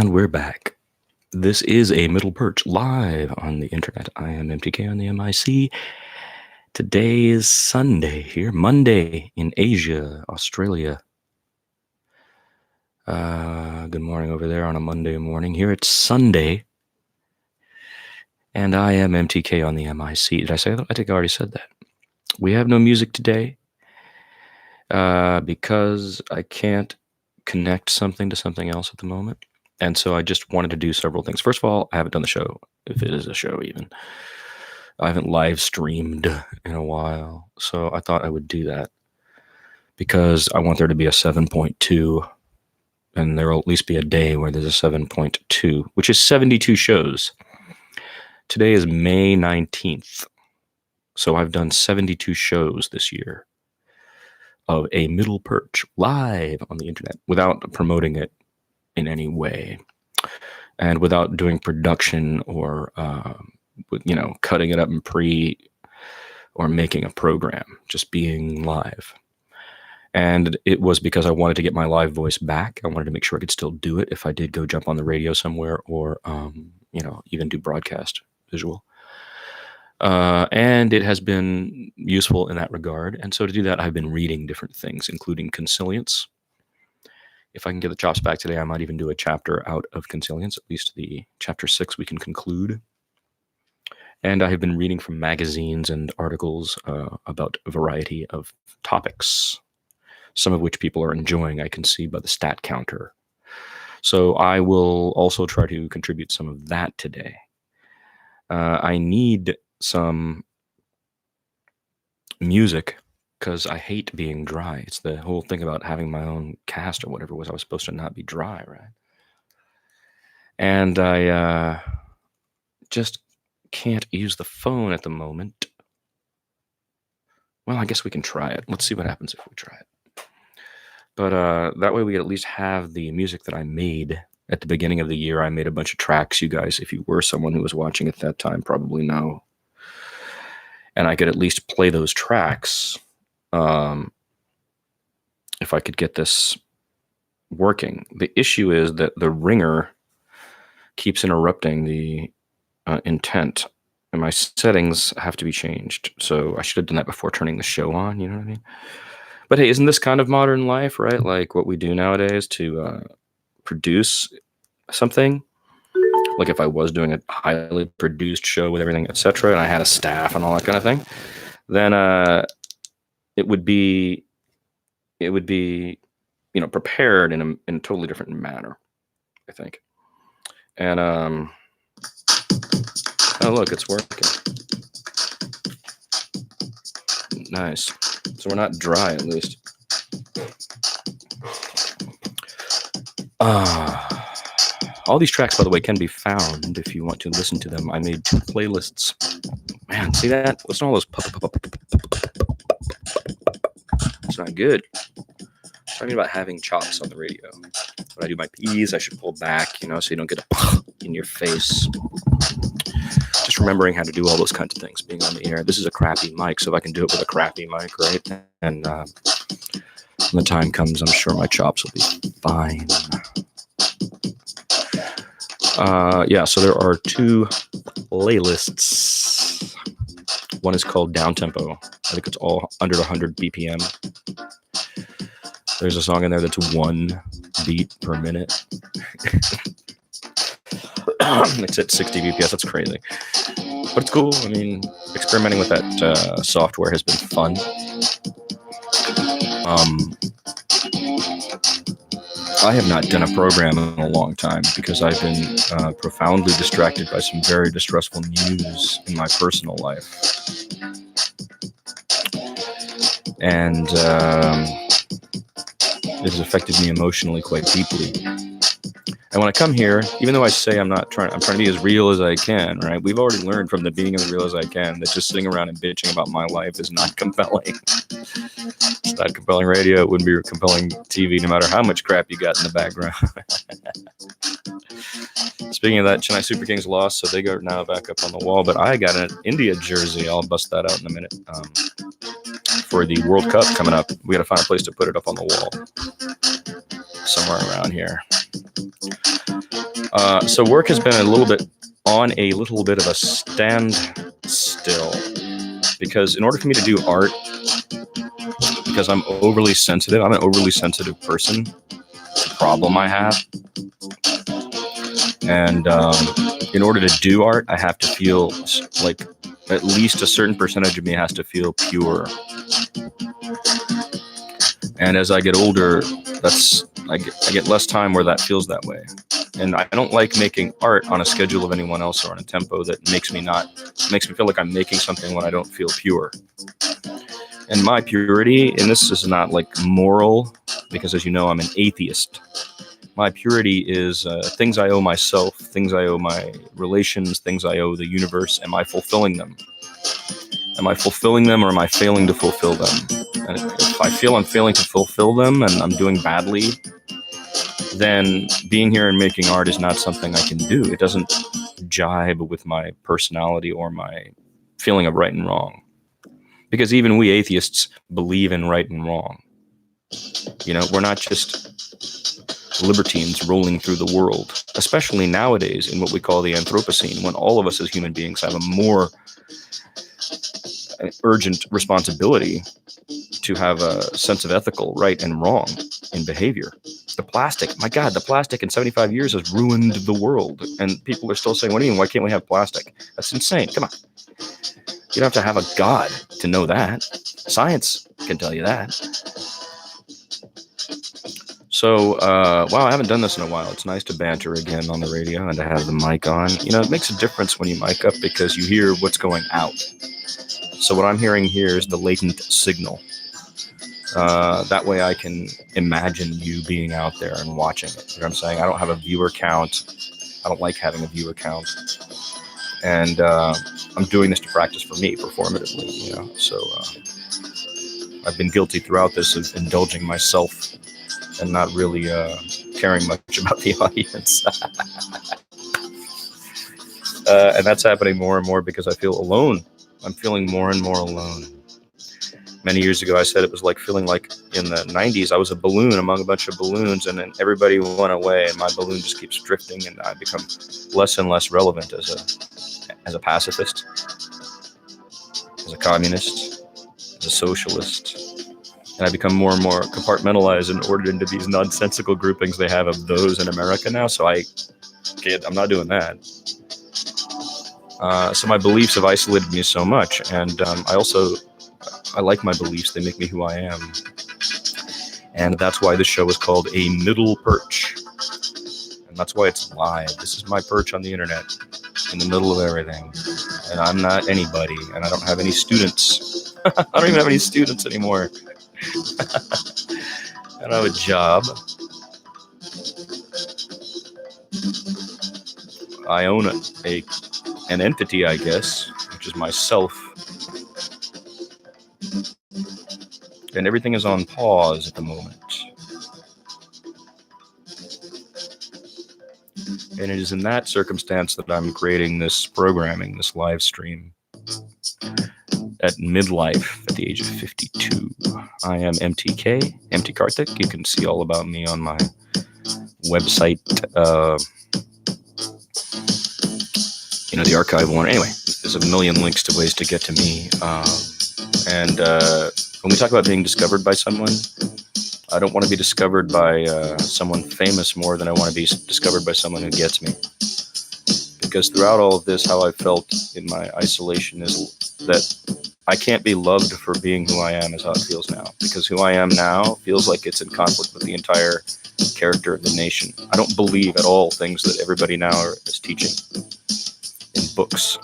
And we're back. This is a Middle Perch live on the internet. I am MTK on the MIC. Today is Sunday here, Monday in Asia, Australia. Good morning over there on a Monday morning. Here it's Sunday. And I am MTK on the MIC. Did I say that? I think I already said that. We have no music today because I can't connect something to something else at the moment. And so I just wanted to do several things. First of all, I haven't done the show, if it is a show even. I haven't live streamed in a while. So I thought I would do that because I want there to be a 7.2, and there will at least be a day where there's a 7.2, which is 72 shows. Today is May 19th. So I've done 72 shows this year of a Middle Perch live on the internet without promoting it in any way and without doing production or cutting it up in pre or making a program, just being live. And it was because I wanted to get my live voice back. I wanted to make sure I could still do it if I did go jump on the radio somewhere or even do broadcast visual. And it has been useful in that regard. And so to do that, I've been reading different things, including Consilience. If I can get the chops back today, I might even do a chapter out of Consilience, at least the chapter 6 we can conclude. And I have been reading from magazines and articles about a variety of topics, some of which people are enjoying, I can see by the stat counter. So I will also try to contribute some of that today. I need some music because I hate being dry. It's the whole thing about having my own cast or whatever was I was supposed to not be dry, right? And I just can't use the phone at the moment. Well, I guess we can try it. Let's see what happens if we try it. But that way we at least have the music that I made at the beginning of the year. I made a bunch of tracks. You guys, if you were someone who was watching at that time, probably know. And I could at least play those tracks if I could get this working. The issue is that the ringer keeps interrupting the intent, and my settings have to be changed. So I should have done that before turning the show on, you know what I mean? But hey, isn't this kind of modern life, right? Like what we do nowadays to produce something? Like if I was doing a highly produced show with everything, etc., and I had a staff and all that kind of thing, then it would be prepared in a totally different manner, I think. And oh look, it's working. Nice. So we're not dry, at least. All these tracks, by the way, can be found if you want to listen to them. I made 2 playlists. Man, see that? Listen to all those It's not good. I'm talking about having chops on the radio. When I do my P's, I should pull back, so you don't get a in your face. Just remembering how to do all those kinds of things, being on the air. This is a crappy mic, so if I can do it with a crappy mic, right? And when the time comes, I'm sure my chops will be fine. So there are 2 playlists. One is called Down Tempo. I think it's all under 100 BPM. There's a song in there that's 1 beat per minute. It's at 60 BPS. That's crazy. But it's cool. I mean, experimenting with that software has been fun. I have not done a program in a long time because I've been profoundly distracted by some very distressful news in my personal life. And it has affected me emotionally quite deeply. And when I come here, even though I say I'm trying to be as real as I can, right? We've already learned from the being as real as I can that just sitting around and bitching about my life is not compelling. It's not compelling radio. It wouldn't be compelling TV no matter how much crap you got in the background. Speaking of that, Chennai Super Kings lost, so they are now back up on the wall. But I got an India jersey. I'll bust that out in a minute. For the World Cup coming up, we got to find a place to put it up on the wall somewhere around here. So work has been a little bit of a standstill, because in order for me to do art, because I'm an overly sensitive person, the problem I have. And in order to do art, I have to feel like at least a certain percentage of me has to feel pure. And as I get older, I get less time where that feels that way. And I don't like making art on a schedule of anyone else or on a tempo that makes me feel like I'm making something when I don't feel pure. And my purity, and this is not like moral, because as you know, I'm an atheist. My purity is things I owe myself, things I owe my relations, things I owe the universe. Am I fulfilling them? Am I fulfilling them, or am I failing to fulfill them? And if I feel I'm failing to fulfill them and I'm doing badly, then being here and making art is not something I can do. It doesn't jibe with my personality or my feeling of right and wrong. Because even we atheists believe in right and wrong. You know, we're not just libertines rolling through the world, especially nowadays in what we call the Anthropocene, when all of us as human beings have a more urgent responsibility to have a sense of ethical right and wrong in behavior. The plastic in 75 years has ruined the world, and people are still saying, what do you mean, why can't we have plastic? That's insane. Come on. You don't have to have a god to know that. Science can tell you that. So, wow, I haven't done this in a while. It's nice to banter again on the radio and to have the mic on. You know, it makes a difference when you mic up because you hear what's going out. So what I'm hearing here is the latent signal. That way I can imagine you being out there and watching it. You know what I'm saying? I don't have a viewer count. I don't like having a viewer count. And I'm doing this to practice for me, performatively, you know. So I've been guilty throughout this of indulging myself and not really caring much about the audience. And that's happening more and more because I feel alone. I'm feeling more and more alone. Many years ago, I said it was like feeling like in the 90s, I was a balloon among a bunch of balloons, and then everybody went away, and my balloon just keeps drifting, and I become less and less relevant as a pacifist, as a communist, as a socialist. And I become more and more compartmentalized and ordered into these nonsensical groupings they have of those in America now. So I'm not doing that. So my beliefs have isolated me so much. And I like my beliefs. They make me who I am. And that's why this show is called A Middle Perch. And that's why it's live. This is my perch on the internet, in the middle of everything. And I'm not anybody. And I don't have any students. I don't even have any students anymore. I don't have a job. I own an entity, I guess, which is myself. And everything is on pause at the moment. And it is in that circumstance that I'm creating this programming, this live stream at midlife at the age of 52. I am MTK, MT Karthik. You can see all about me on my website, the archive one. Anyway, there's a million links to ways to get to me. And when we talk about being discovered by someone, I don't want to be discovered by someone famous more than I want to be discovered by someone who gets me. Because throughout all of this, how I felt in my isolation is that I can't be loved for being who I am is how it feels now. Because who I am now feels like it's in conflict with the entire character of the nation. I don't believe at all things that everybody now is teaching in books.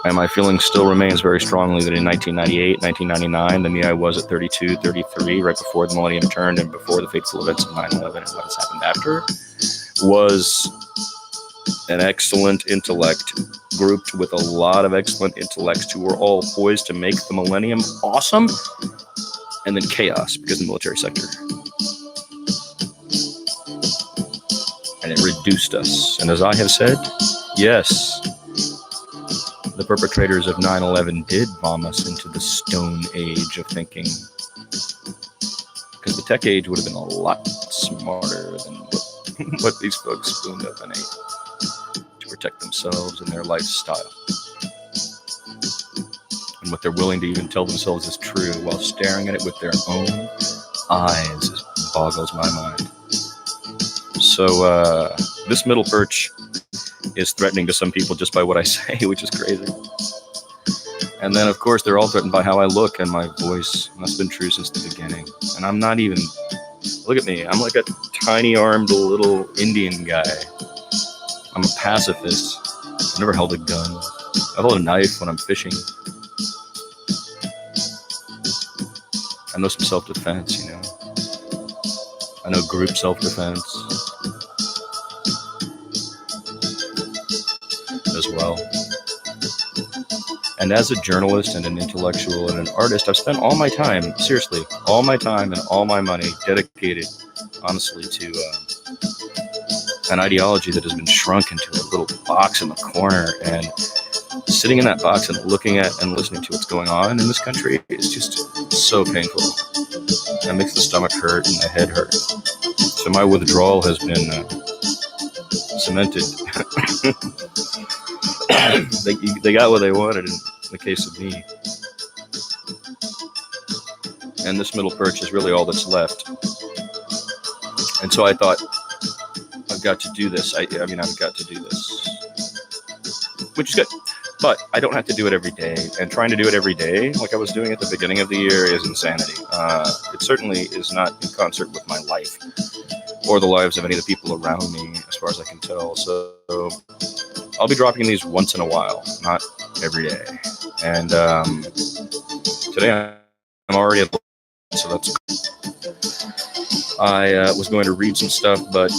And my feeling still remains very strongly that in 1998, 1999, the me I was at 32, 33, right before the millennium turned and before the fateful events of 9/11 and what has happened after, was an excellent intellect grouped with a lot of excellent intellects who were all poised to make the millennium awesome and then chaos because of the military sector. And it reduced us. And as I have said, yes, the perpetrators of 9/11 did bomb us into the stone age of thinking. Because the tech age would have been a lot smarter than what what these folks spooned up and ate to protect themselves and their lifestyle. And what they're willing to even tell themselves is true while staring at it with their own eyes boggles my mind. So this middle perch is threatening to some people just by what I say, which is crazy. And then, of course, they're all threatened by how I look and my voice. And that's been true since the beginning. And I'm not even... Look at me. I'm like a tiny-armed little Indian guy. I'm a pacifist. I've never held a gun. I hold a knife when I'm fishing. I know some self-defense, you know. I know group self-defense as well. And as a journalist and an intellectual and an artist, I've spent all my time, seriously, all my time and all my money dedicated, honestly, to an ideology that has been shrunk into a little box in the corner. And sitting in that box and looking at and listening to what's going on in this country is just so painful. That makes the stomach hurt and the head hurt. So my withdrawal has been cemented. They got what they wanted in the case of me. And this middle perch is really all that's left. And so I thought, I've got to do this. I've got to do this. Which is good. But I don't have to do it every day. And trying to do it every day, like I was doing at the beginning of the year, is insanity. It certainly is not in concert with my life or the lives of any of the people around me, as far as I can tell. So I'll be dropping these once in a while, not every day. And today I'm already at the so that's cool. I was going to read some stuff, but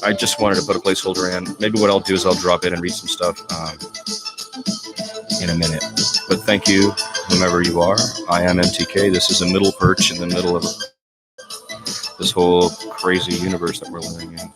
I just wanted to put a placeholder in. Maybe what I'll do is I'll drop in and read some stuff in a minute. But thank you, whomever you are. I am MTK. This is a middle perch in the middle of this whole crazy universe that we're living in.